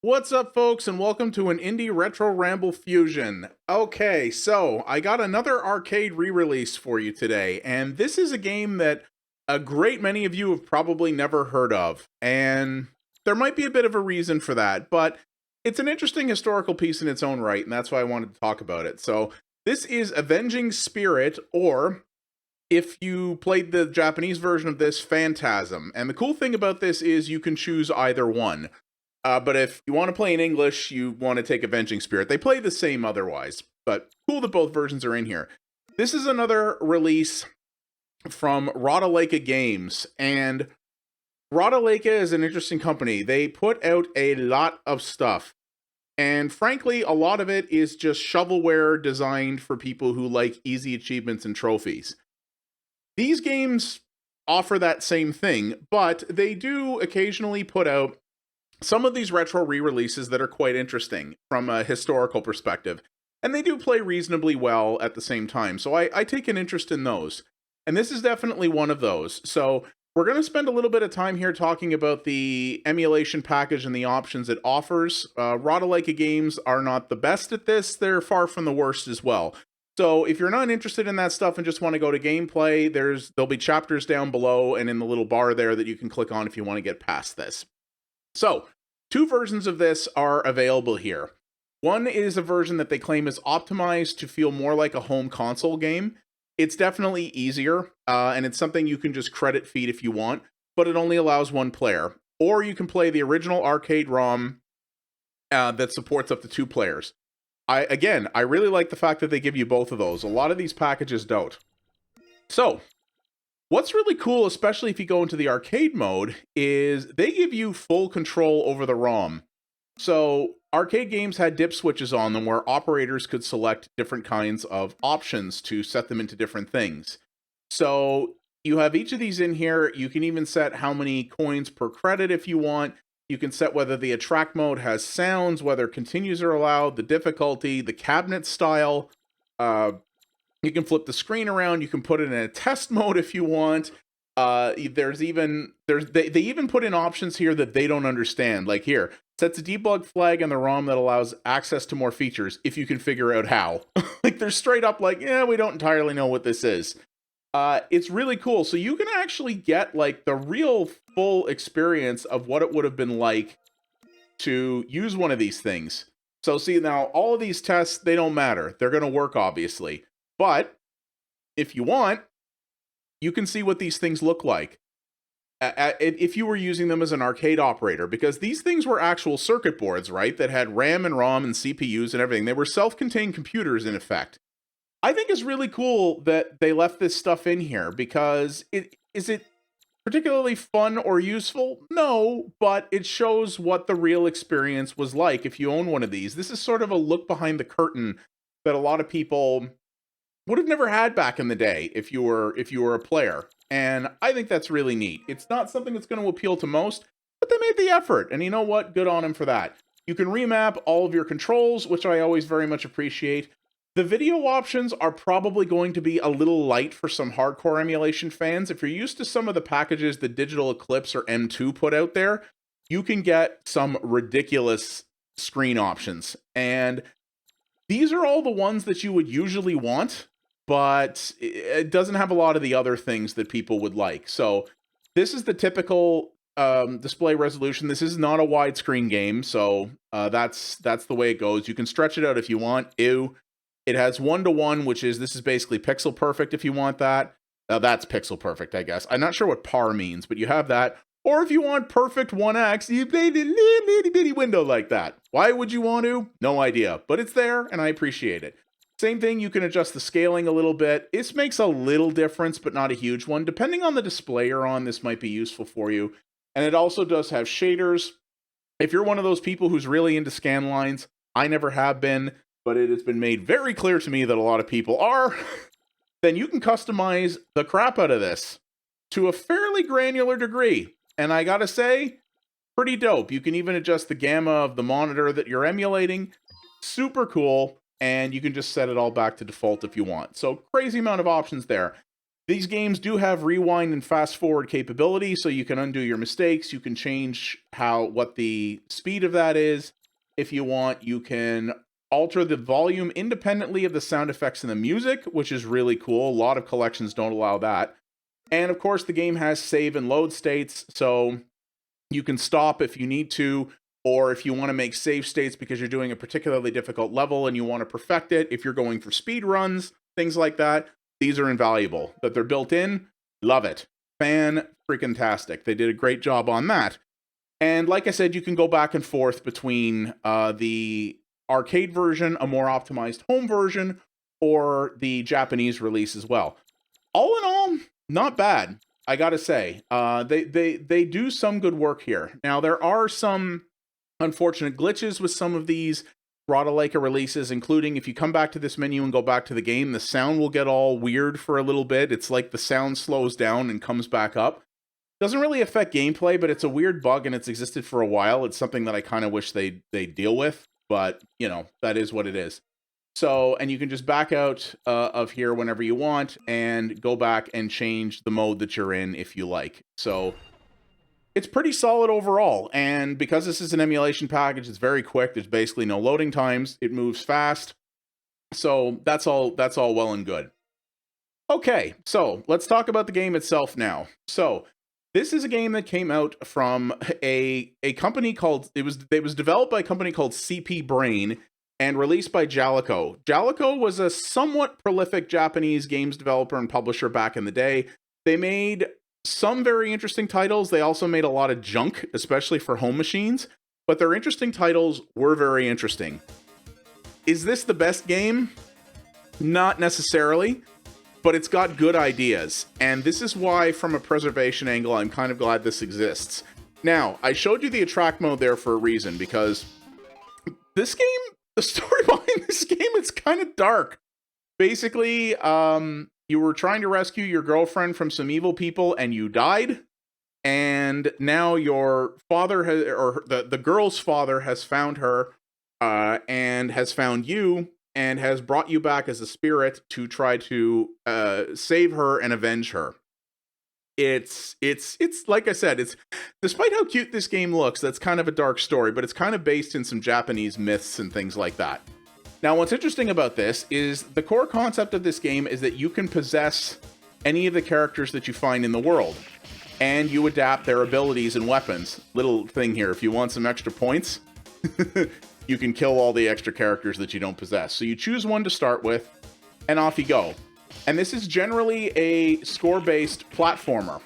What's up, folks, and welcome to an Indie Retro Ramble Fusion. Okay, so I got another arcade re-release for you today, and this is a game that a great many of you have probably never heard of, and there might be a bit of a reason for that, but it's an interesting historical piece in its own right, and that's why I wanted to talk about it. So this is Avenging Spirit, or if you played the Japanese version of this, Phantasm. And the cool thing about this is you can choose either one. But if you want to play in English, you want to take Avenging Spirit. They play the same otherwise, but cool that both versions are in here. This is another release from Jaleco Games, and Jaleco is an interesting company. They put out a lot of stuff, and frankly, a lot of it is just shovelware designed for people who like easy achievements and trophies. These games offer that same thing, but they do occasionally put out some of these retro re-releases that are quite interesting from a historical perspective, and they do play reasonably well at the same time, so I take an interest in those. And this is definitely one of those. So we're going to spend a little bit of time here talking about the emulation package and the options it offers. Jaleco Games are not the best at this, they're far from the worst as well. So if you're not interested in that stuff and just want to go to gameplay, there'll be chapters down below and in the little bar there that you can click on if you want to get past this. So, two versions of this are available here. One is a version that they claim is optimized to feel more like a home console game. It's definitely easier, and it's something you can just credit feed if you want, but it only allows one player. Or you can play the original arcade ROM that supports up to 2 players. I really like the fact that they give you both of those. A lot of these packages don't. So, what's really cool, especially if you go into the arcade mode, is they give you full control over the ROM. So, arcade games had dip switches on them where operators could select different kinds of options to set them into different things. So, you have each of these in here. You can even set how many coins per credit if you want. You can set whether the attract mode has sounds, whether continues are allowed, the difficulty, the cabinet style. You can flip the screen around. You can put it in a test mode if you want. They even put in options here that they don't understand. Like here, sets a debug flag on the ROM that allows access to more features if you can figure out how. Like they're straight up like, yeah, we don't entirely know what this is. It's really cool. So you can actually get like the real full experience of what it would have been like to use one of these things. So see, now all of these tests, they don't matter. They're going to work, obviously. But if you want, you can see what these things look like if you were using them as an arcade operator, because these things were actual circuit boards, right? That had RAM and ROM and CPUs and everything. They were self-contained computers, in effect. I think it's really cool that they left this stuff in here, because is it particularly fun or useful? No, but it shows what the real experience was like if you own one of these. This is sort of a look behind the curtain that a lot of people would have never had back in the day if you were a player. And I think that's really neat. It's not something that's going to appeal to most, but they made the effort, and you know what? Good on them for that. You can remap all of your controls, which I always very much appreciate. The video options are probably going to be a little light for some hardcore emulation fans. If you're used to some of the packages that Digital Eclipse or M2 put out there, you can get some ridiculous screen options. And these are all the ones that you would usually want, but it doesn't have a lot of the other things that people would like. So this is the typical display resolution. This is not a widescreen game, so that's the way it goes. You can stretch it out if you want. Ew. It has 1:1, which is, this is basically pixel perfect if you want that. That's pixel perfect, I guess. I'm not sure what par means, but you have that. Or if you want perfect 1x, you made a little bitty window like that. Why would you want to? No idea, but it's there, and I appreciate it. Same thing, you can adjust the scaling a little bit. This makes a little difference, but not a huge one. Depending on the display you're on, this might be useful for you. And it also does have shaders. If you're one of those people who's really into scan lines, I never have been, but it has been made very clear to me that a lot of people are, then you can customize the crap out of this to a fairly granular degree. And I gotta say, pretty dope. You can even adjust the gamma of the monitor that you're emulating. Super cool. And you can just set it all back to default if you want. So crazy amount of options there. These games do have rewind and fast forward capability, so you can undo your mistakes. You can change what the speed of that is. If you want, you can alter the volume independently of the sound effects and the music, which is really cool. A lot of collections don't allow that. And of course, the game has save and load states, so you can stop if you need to, or if you want to make save states because you're doing a particularly difficult level and you want to perfect it, if you're going for speed runs, things like that, these are invaluable. That they're built in, love it. Fan-freaking-tastic. They did a great job on that. And like I said, you can go back and forth between the arcade version, a more optimized home version, or the Japanese release as well. All in all, not bad, I gotta say. They do some good work here. Now, there are some unfortunate glitches with some of these Jaleco releases, including if you come back to this menu and go back to the game, the sound will get all weird for a little bit. It's like the sound slows down and comes back up. Doesn't really affect gameplay, but it's a weird bug and it's existed for a while. It's something that I kind of wish they deal with, but, you know, that is what it is. So, and you can just back out of here whenever you want and go back and change the mode that you're in if you like. So, it's pretty solid overall. And because this is an emulation package, it's very quick. There's basically no loading times. It moves fast. So, that's all well and good. Okay, so let's talk about the game itself now. So, this is a game that came out from a company called, it was developed by a company called CP Brain and released by Jaleco. Jaleco was a somewhat prolific Japanese games developer and publisher back in the day. They made some very interesting titles. They also made a lot of junk, especially for home machines, but their interesting titles were very interesting. Is this the best game? Not necessarily, but it's got good ideas, and this is why, from a preservation angle, I'm kind of glad this exists. Now, I showed you the attract mode there for a reason, because this game, the story behind this game, it's kind of dark. Basically, you were trying to rescue your girlfriend from some evil people, and you died, and now your father, or the girl's father, has found her, and has found you, and has brought you back as a spirit to try to save her and avenge her. It's like I said, it's, despite how cute this game looks, that's kind of a dark story, but it's kind of based in some Japanese myths and things like that. Now, what's interesting about this is the core concept of this game is that you can possess any of the characters that you find in the world, and you adapt their abilities and weapons. Little thing here, if you want some extra points, you can kill all the extra characters that you don't possess. So you choose one to start with, and off you go. And this is generally a score-based platformer.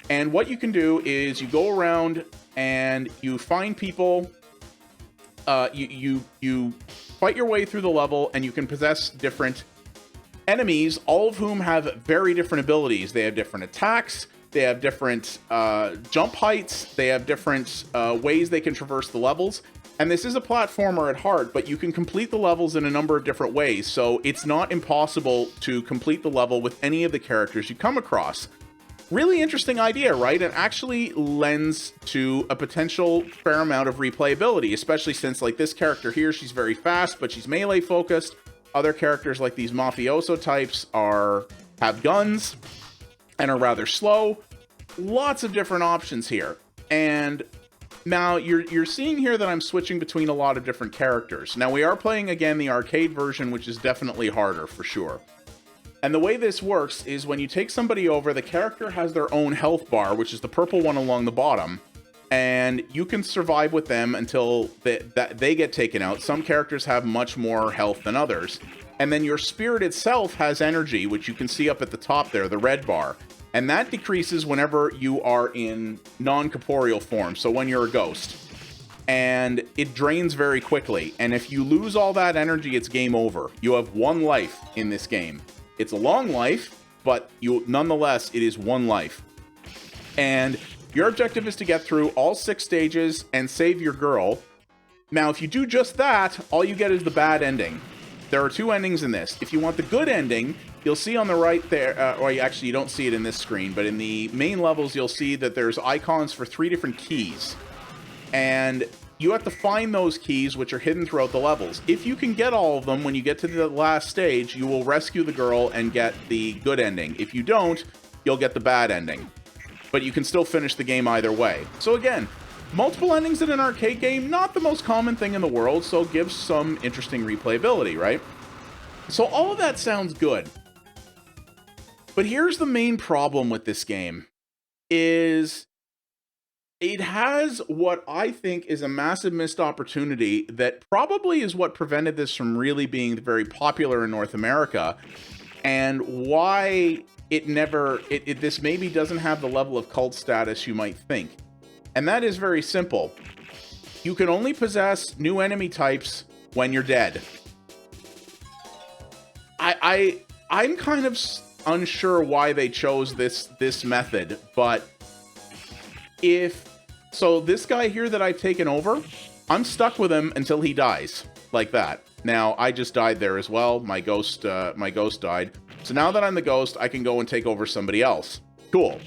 And what you can do is you go around and you find people, you fight your way through the level, and you can possess different enemies, all of whom have very different abilities. They have different attacks, they have different jump heights, they have different ways they can traverse the levels. And this is a platformer at heart, but you can complete the levels in a number of different ways, so it's not impossible to complete the level with any of the characters you come across. Really interesting idea, right? It actually lends to a potential fair amount of replayability, especially since, like, this character here, she's very fast, but she's melee focused. Other characters, like these mafioso types, have guns and are rather slow. Lots of different options here. And now, you're seeing here that I'm switching between a lot of different characters. Now, we are playing, again, the arcade version, which is definitely harder, for sure. And the way this works is when you take somebody over, the character has their own health bar, which is the purple one along the bottom, and you can survive with them until they get taken out. Some characters have much more health than others. And then your spirit itself has energy, which you can see up at the top there, the red bar. And that decreases whenever you are in non-corporeal form, so when you're a ghost. And it drains very quickly, and if you lose all that energy, it's game over. You have one life in this game. It's a long life, but nonetheless, it is one life. And your objective is to get through all 6 stages and save your girl. Now, if you do just that, all you get is the bad ending. There are 2 endings in this. If you want the good ending, you'll see on the right there, or actually you don't see it in this screen, but in the main levels you'll see that there's icons for 3 different keys. And you have to find those keys, which are hidden throughout the levels. If you can get all of them when you get to the last stage, you will rescue the girl and get the good ending. If you don't, you'll get the bad ending. But you can still finish the game either way. So again, Multiple endings in an arcade game, not the most common thing in the world, so gives some interesting replayability, right? So all of that sounds good. But here's the main problem with this game, is it has what I think is a massive missed opportunity that probably is what prevented this from really being very popular in North America, and why this maybe doesn't have the level of cult status you might think. And that is very simple. You can only possess new enemy types when you're dead. I'm kind of unsure why they chose this method, but so this guy here that I've taken over, I'm stuck with him until he dies, like that. Now, I just died there as well. My ghost died. So now that I'm the ghost, I can go and take over somebody else. Cool.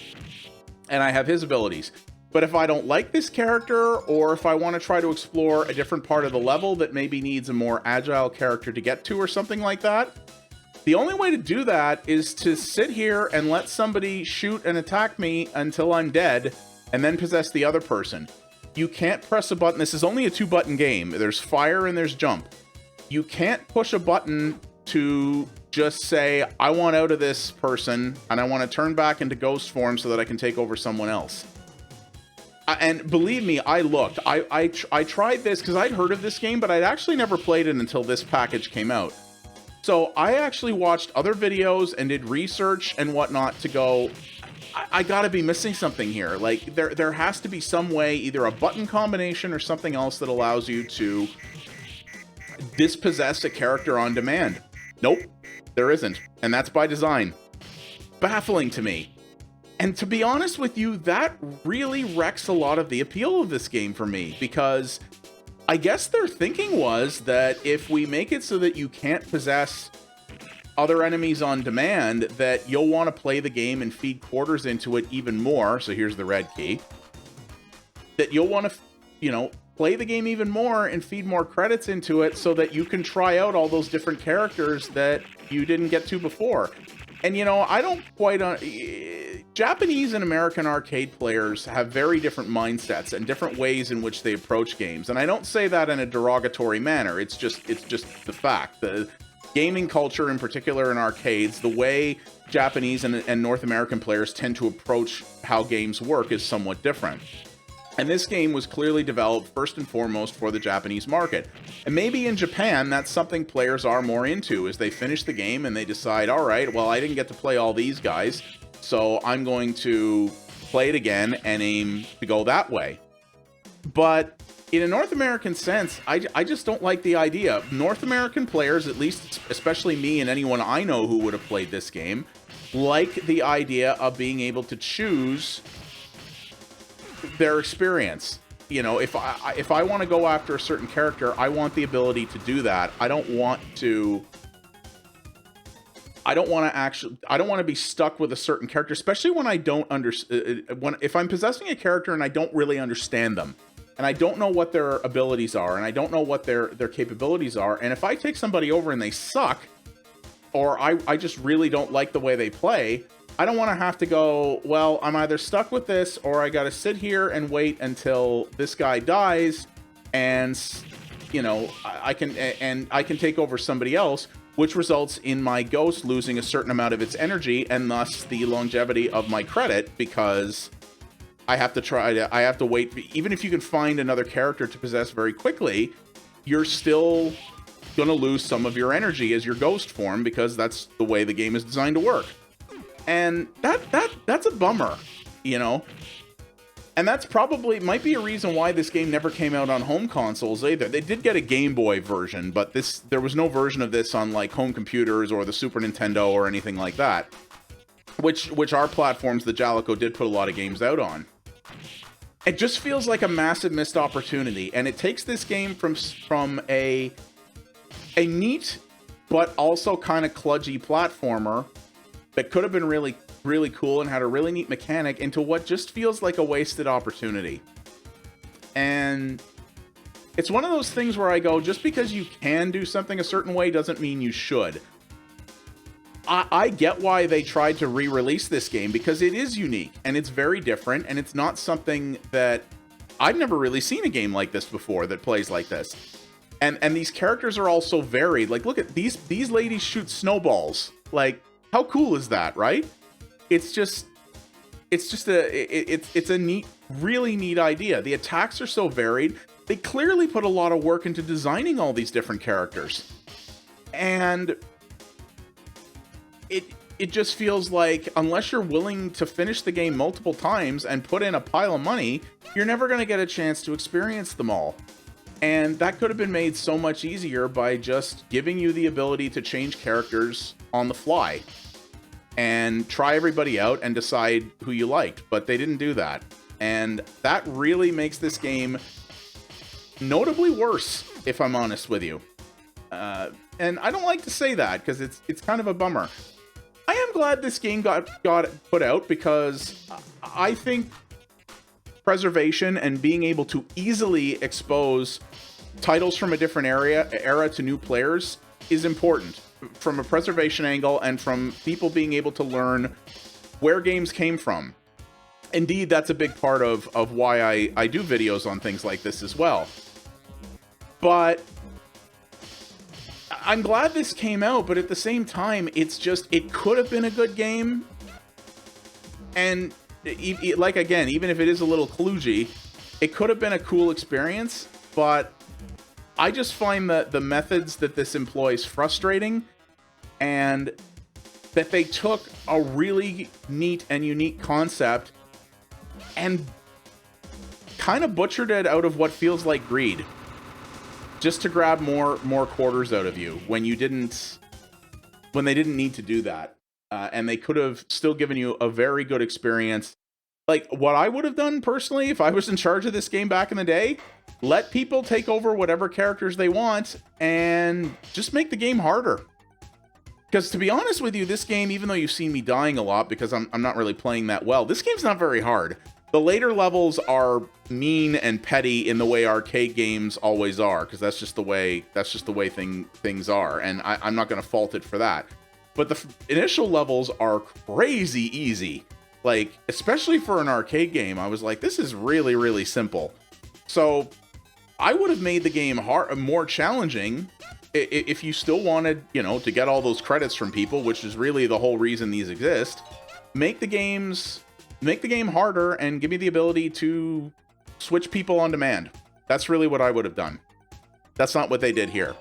And I have his abilities. But if I don't like this character, or if I want to try to explore a different part of the level that maybe needs a more agile character to get to or something like that, the only way to do that is to sit here and let somebody shoot and attack me until I'm dead, and then possess the other person. You can't press a button. This is only a 2-button game. There's fire and there's jump. You can't push a button to just say, I want out of this person, and I want to turn back into ghost form so that I can take over someone else. And believe me, I looked. I tried this because I'd heard of this game, but I'd actually never played it until this package came out. So I actually watched other videos and did research and whatnot to go, I gotta be missing something here. Like, there has to be some way, either a button combination or something else that allows you to dispossess a character on demand. Nope, there isn't. And that's by design. Baffling to me. And to be honest with you, that really wrecks a lot of the appeal of this game for me, because I guess their thinking was that if we make it so that you can't possess other enemies on demand, that you'll want to play the game and feed quarters into it even more. So here's the red key. That you'll want to, play the game even more and feed more credits into it so that you can try out all those different characters that you didn't get to before. And, I don't quite... Japanese and American arcade players have very different mindsets and different ways in which they approach games. And I don't say that in a derogatory manner. It's just the fact. The gaming culture, in particular in arcades, the way Japanese and North American players tend to approach how games work is somewhat different. And this game was clearly developed first and foremost for the Japanese market. And maybe in Japan, that's something players are more into, is they finish the game and they decide, all right, well, I didn't get to play all these guys, so I'm going to play it again and aim to go that way. But in a North American sense, I just don't like the idea. North American players, at least, especially me and anyone I know who would have played this game, like the idea of being able to choose their experience. If I want to go after a certain character, I want the ability to do that. I don't want to be stuck with a certain character, especially when I don't if I'm possessing a character and I don't really understand them, and I don't know what their abilities are, and I don't know what their capabilities are, and if I take somebody over and they suck, or I just really don't like the way they play, I don't want to have to go, well, I'm either stuck with this, or I got to sit here and wait until this guy dies, and I can take over somebody else, which results in my ghost losing a certain amount of its energy, and thus the longevity of my credit, because I have to wait. Even if you can find another character to possess very quickly, you're still gonna lose some of your energy as your ghost form, because that's the way the game is designed to work. And that's a bummer, And that's probably might be a reason why this game never came out on home consoles either. They did get a Game Boy version, but there was no version of this on like home computers or the Super Nintendo or anything like that. Which are platforms that Jaleco did put a lot of games out on. It just feels like a massive missed opportunity, and it takes this game from a neat but also kind of kludgy platformer that could have been really, really cool and had a really neat mechanic into what just feels like a wasted opportunity. And it's one of those things where I go, just because you can do something a certain way doesn't mean you should. I get why they tried to re-release this game, because it is unique and it's very different, and it's not something that I've never really seen a game like this before that plays like this. And these characters are all so varied. Like, look at these ladies shoot snowballs. Like, how cool is that, right? It's a neat, really neat idea. The attacks are so varied. They clearly put a lot of work into designing all these different characters. And it just feels like unless you're willing to finish the game multiple times and put in a pile of money, you're never going to get a chance to experience them all. And that could have been made so much easier by just giving you the ability to change characters on the fly and try everybody out and decide who you liked. But they didn't do that. And that really makes this game notably worse, if I'm honest with you. And I don't like to say that because it's kind of a bummer. I am glad this game got put out because I think preservation and being able to easily expose titles from a different era to new players is important from a preservation angle and from people being able to learn where games came from. Indeed, that's a big part of why I do videos on things like this as well. But I'm glad this came out, but at the same time, it could have been a good game. And like, again, even if it is a little kludgy, it could have been a cool experience, but I just find that the methods that this employs frustrating, and that they took a really neat and unique concept and kind of butchered it out of what feels like greed, just to grab more quarters out of you when they didn't need to do that. And they could have still given you a very good experience. Like, what I would have done personally if I was in charge of this game back in the day, let people take over whatever characters they want and just make the game harder. Because to be honest with you, this game, even though you've seen me dying a lot because I'm not really playing that well, this game's not very hard. The later levels are mean and petty in the way arcade games always are, because that's just the way things are, and I'm not going to fault it for that. But the initial levels are crazy easy. Like, especially for an arcade game, I was like, this is really, really simple. So I would have made the game more challenging if you still wanted, to get all those credits from people, which is really the whole reason these exist. Make the game harder and give me the ability to switch people on demand. That's really what I would have done. That's not what they did here.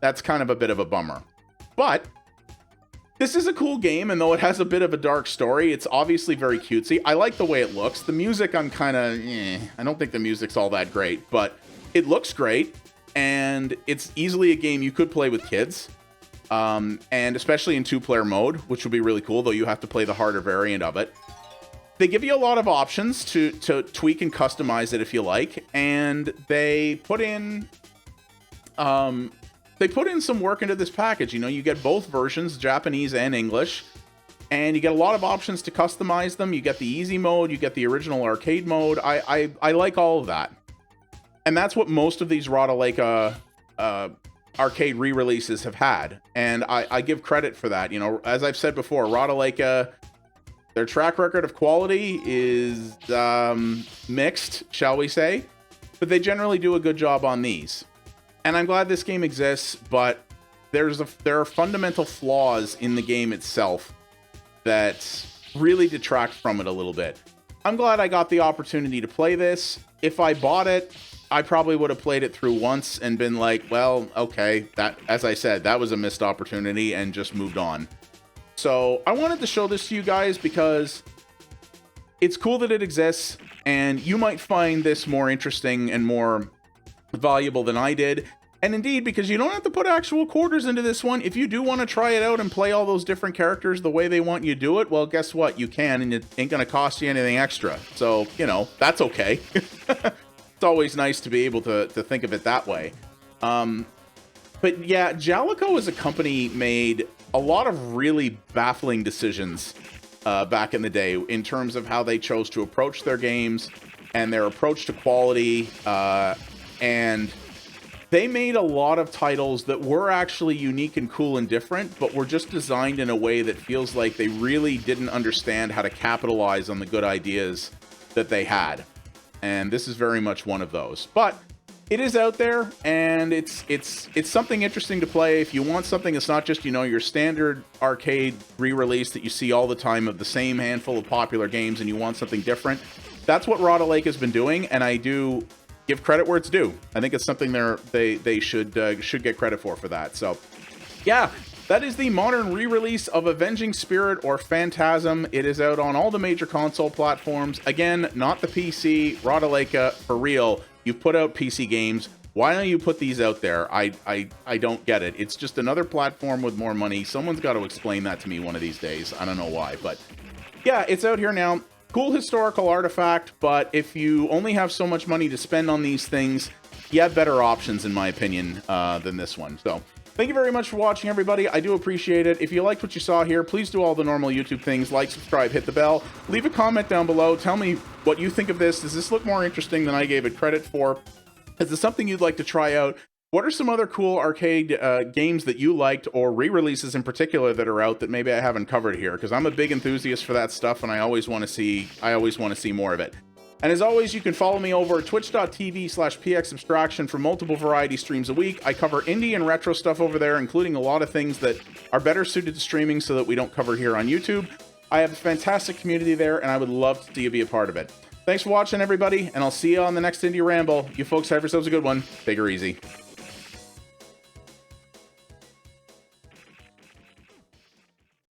That's kind of a bit of a bummer. But this is a cool game, and though it has a bit of a dark story, it's obviously very cutesy. I like the way it looks. The music, I'm kind of, I don't think the music's all that great, but it looks great, and it's easily a game you could play with kids, and especially in 2-player mode, which would be really cool, though you have to play the harder variant of it. They give you a lot of options to tweak and customize it if you like, and they put in some work into this package. You get both versions, Japanese and English, and you get a lot of options to customize them. You get the easy mode, you get the original arcade mode. I like all of that. And that's what most of these Jaleco arcade re-releases have had, and I give credit for that. As I've said before, Jaleco, their track record of quality is mixed, shall we say, but they generally do a good job on these. And I'm glad this game exists, but there are fundamental flaws in the game itself that really detract from it a little bit. I'm glad I got the opportunity to play this. If I bought it, I probably would have played it through once and been like, well, okay, that, as I said, that was a missed opportunity, and just moved on. So I wanted to show this to you guys because it's cool that it exists, and you might find this more interesting and more valuable than I did. And indeed, because you don't have to put actual quarters into this one, if you do want to try it out and play all those different characters the way they want you to do it, well, guess what? You can, and it ain't going to cost you anything extra. So, that's okay. It's always nice to be able to think of it that way. But yeah, Jaleco as a company made a lot of really baffling decisions back in the day in terms of how they chose to approach their games and their approach to quality, and they made a lot of titles that were actually unique and cool and different, but were just designed in a way that feels like they really didn't understand how to capitalize on the good ideas that they had. and this is very much one of those. But it is out there, and it's something interesting to play if you want something that's not just, you know, your standard arcade re-release that you see all the time of the same handful of popular games, and you want something different. That's what Jaleco has been doing, and I do give credit where it's due. I think it's something they should get credit for that. So, yeah, that is the modern re-release of Avenging Spirit or Phantasm. It is out on all the major console platforms. Again, not the PC. Jaleco, for real. You've put out PC games. Why don't you put these out there? I don't get it. It's just another platform with more money. Someone's got to explain that to me one of these days. I don't know why, but yeah, it's out here now. Cool historical artifact, but if you only have so much money to spend on these things, you have better options, in my opinion, than this one. So, thank you very much for watching, everybody. I do appreciate it. If you liked what you saw here, please do all the normal YouTube things. Like, subscribe, hit the bell. Leave a comment down below. Tell me what you think of this. Does this look more interesting than I gave it credit for? Is this something you'd like to try out? What are some other cool arcade games that you liked, or re-releases in particular that are out that maybe I haven't covered here? Because I'm a big enthusiast for that stuff, and I always want to see more of it. And as always, you can follow me over at twitch.tv/pxabstraction for multiple variety streams a week. I cover indie and retro stuff over there, including a lot of things that are better suited to streaming so that we don't cover here on YouTube. I have a fantastic community there, and I would love to see you be a part of it. Thanks for watching, everybody, and I'll see you on the next Indie Ramble. You folks have yourselves a good one. Take her easy.